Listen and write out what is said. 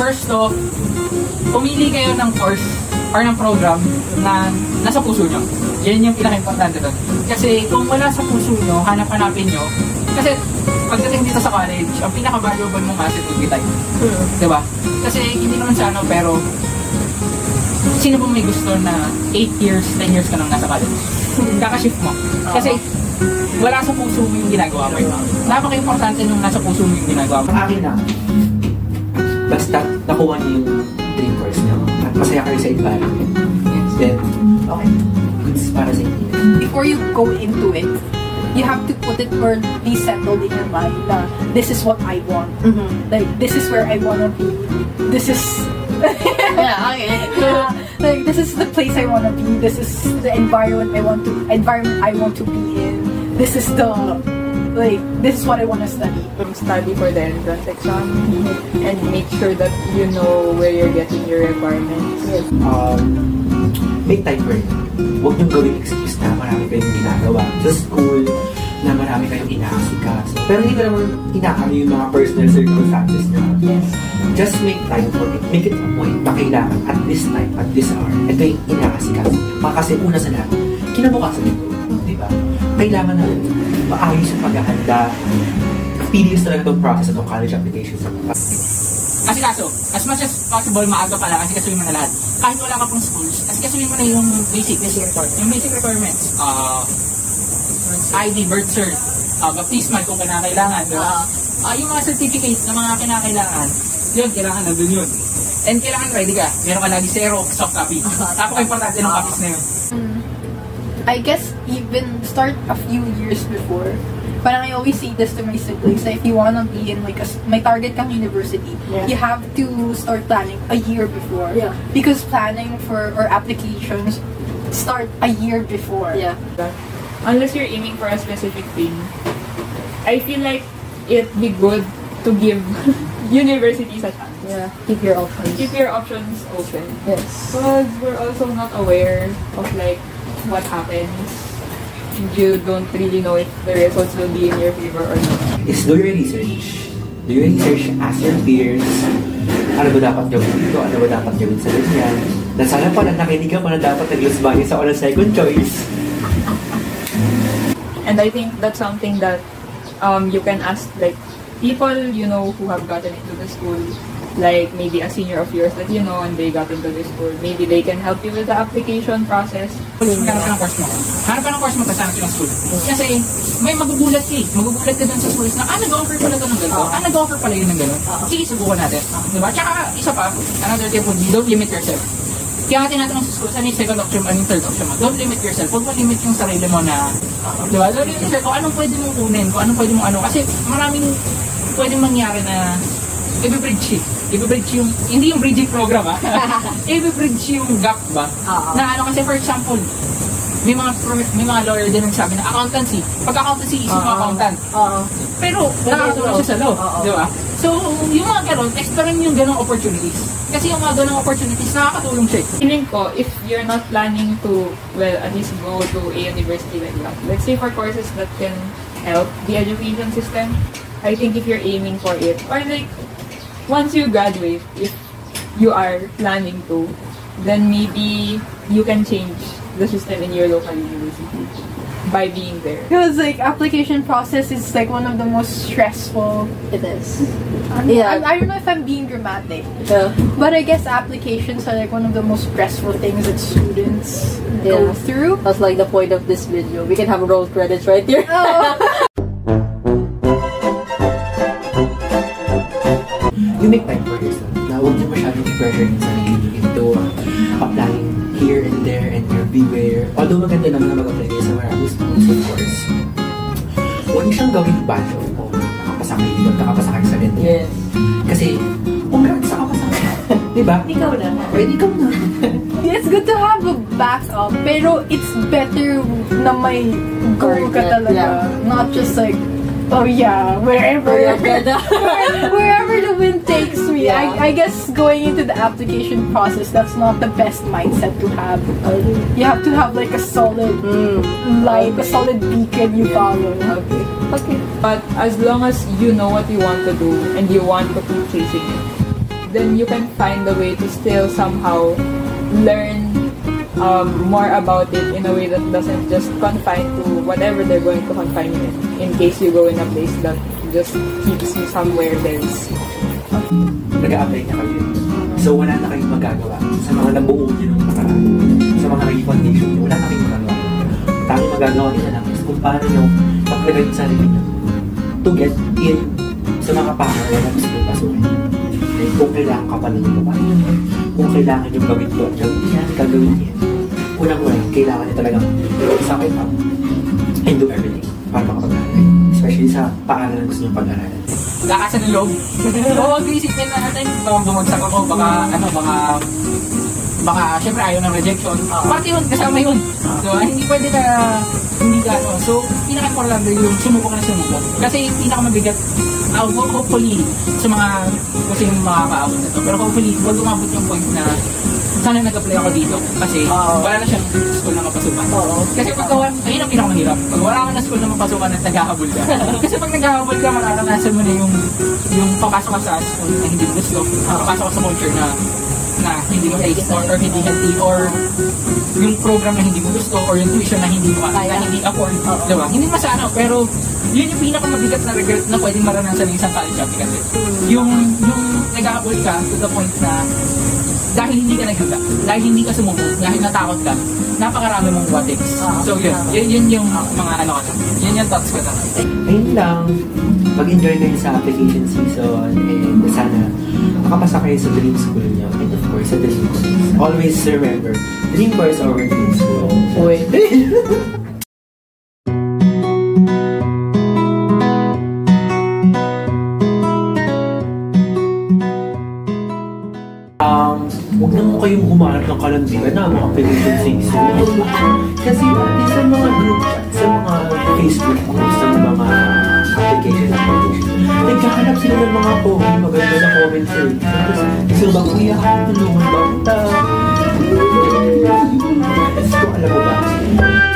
first off, pumili kayo ng course or ng program na nasa puso nyo. Yan yung pinaka-importante doon. Kasi kung wala sa puso nyo, hanap-hanapin nyo. Kasi pagdating dito sa college, ang pinaka-valuable mong asset will be time. Diba? Kasi hindi naman sa ano, pero sino bang may gusto na 8 years, 10 years ka nang nasa college? Kakashift mo. Kasi wala sa puso mo yung ginagawa mo. Napaka-importante nung nasa puso mo yung ginagawa mo. Akin na, basta nakuha niyo yung dream course niyo at masaya kayo sa environment. Yes. Then, okay. Goods para sa inyo. Before you go into it, you have to put it or be settled in your mind that this is what I want. Like, this is where I want to be. This is... Yeah, okay. Like, this is the place I want to be. This is the environment I want to be in. This is the... Like, this is what I want to study. Study for the entrance exam and make sure that you know where you're getting your requirements. Make time for it. Huwag niyong gawing excuse na marami kayong ginagawa sa school, na marami kayong inaasikas. Pero hindi ko naman inaano yung mga personal circumstances niyo. Yes. Just make time for it. Make it a point na kailangan at this time, at this hour. Ito yung inaasikas. Kasi una sa lahat, kinabukasan nito. Diba? Kailangan na maayos yung paghahanda. Experience talaga itong process at itong college applications. Kasi kaso, as much as possible, maaga pa lang, kasi kasuhin mo na lahat. Kahit wala ka pong schools, kasi kasuhin mo na yung basic requirements. ID, birth cert, baptismal kung kinakailangan, diba? Yung mga certificates na mga kinakailangan, yun, kailangan na dun yun. And kailangan ready ka. Meron ka lagi zero soft copy. Napaka-importante ng copies na yun. I guess even start a few years before. Parang I always say this to my siblings, that if you wanna be in like my target kang university, you have to start planning a year before. Yeah. Because planning for or applications start a year before. Yeah. Unless you're aiming for a specific thing, I feel like it'd be good to give universities a chance. Yeah. Keep your options. Keep your options open. Yes. Because we're also not aware of like what happens. You don't really know if the results will be in your favor or not. Is do your research. Do your research, ask your peers, ano ba dapat gawin dito, ano ba dapat gawin sa ganyan. Na sana pala nakinig ka pa na dapat nag-lusbagi sa oras second choice. And I think that's something that you can ask like people you know who have gotten into the school, like maybe a senior of yours that you know and they got into the school. Maybe they can help you with the application process. Hanap ka ng course mo. Hanap ka ng course mo kasi hanap ka ng school. Kasi may magugulat ka eh. Magugulat ka dun sa schools na, nag-offer pala ito ng gano'n. Nag-offer pala yun ng gano'n. Sige, subukan natin. Diba? Tsaka, isa pa, another tip would be, don't limit yourself. Kaya nga tinatanong sa schools, ano yung second option, ano yung third option mo? Don't limit yourself. Huwag mo limit yung sarili mo na, diba? Don't limit yourself kung anong pwede mong kunin, kung anong pwede mong ano. Kasi maraming pwedeng mangyari na i-bridge yung, hindi yung bridging program i-bridge yung gap ba? Na ano kasi for example, may mga lawyer din nagsabi na accountancy. Pag accountancy, isip mo accountant. Pero nakakatulong siya sa law, di ba? So, yung mga gano'n, explore yung gano'ng opportunities. Kasi yung mga gano'ng opportunities, nakakatulong siya. Feeling ko, if you're not planning to, well, at least go to a university like that, let's say for courses that can help the education system, I think if you're aiming for it, or like, once you graduate, if you are planning to, then maybe you can change the system in your local university by being there. Because like application process is like one of the most stressful. It is. I don't know if I'm being dramatic. Yeah. But I guess applications are like one of the most stressful things that students go through. That's like the point of this video. We can have roll credits right here. You make time for yourself. Na huwag niyo masyadong i-pressure yung sarili into applying here and there and everywhere. Although maganda naman na mag-apply kayo sa maraming schools, of course. Huwag niyo siyang gawing badge of honor. Nakapasa kayo dito, nakapasa kayo sa ganito. Yes. Kasi, congrats sa kapasa kayo. Diba? Ikaw na. Pwede ikaw na. It's good to have a backup, pero it's better na may goal ka talaga. Not just like, oh yeah, wherever the wind takes me. I guess going into the application process, that's not the best mindset to have. You have to have like a solid light, a solid beacon you follow. Okay. But as long as you know what you want to do and you want to keep chasing it, then you can find a way to still somehow learn more about it in a way that doesn't just confine to whatever they're going to confine you in case you go in a place that just keeps you somewhere dense. Nag-a-apply na kayo. So, wala na kayong magagawa sa mga nabuo nyo nung nakaraan. Sa mga naging foundation nyo, wala na kayong magagawa. Tanging magagawa nyo na lang is kung paano nyo paglagay yung sarili nyo to get in sa mga pangalan na gusto nyo pasukin. And kung kailangan ka pa nang gawain, kung kailangan nyo gawin to at gagawin yan. Unang-unang, kailangan nyo talagang sakit up and do everything para makapag-aral. Especially sa paaralan na gusto nyo pag-aralan. Lakasan ng loob. Huwag isipin na natin, baka bumagsak ako, baka syempre ayaw ng rejection. Pati yun, kasama yun. So, hindi pwede na, hindi ka, so, pinaka-importante yung sumubok na sumubok. Kasi pinaka-mabigat, hopefully, sa mga, kasi yung makakaawin na to, pero hopefully, huwag umabot yung point na, sana nag-apply ako dito. Kasi, wala na siyang school na mapasukan. Kasi ayun ang pinakamahirap. Pag wala ka na school na mapasukan at nag-hahabol ka. Kasi pag nag-hahabol ka, mararanasan mo na yung papasok ka sa school na hindi mo gusto. Papasok ka sa culture na hindi mo taste or hindi healthy or yung program na hindi mo gusto or yung tuition na hindi mo hindi afford. Diba? Hindi masano, pero yun yung pinakamabigat na regret na pwedeng maranasan ng isang college applicant. Yung nag-hahabol ka to the point na dahil hindi ka naghanda, dahil hindi ka sumubok, dahil natakot ka, napakarami mong what ifs. So yun yung mga ano ka, yun yung thoughts ko na. Ayun lang, mag-enjoy kayo sa application season and sana makapasa kayo sa dream school niyo and of course sa dream course. Always remember, dream course over dream school. Wait. Huwag na mo kayong humanap ng kalandian na mga application season. Kasi dati sa mga group chat, sa mga Facebook groups, sa mga application, nagkahanap sila ng mga maganda na comments eh. Tapos, so bang kuya, tulungan ba? So, alam mo ba?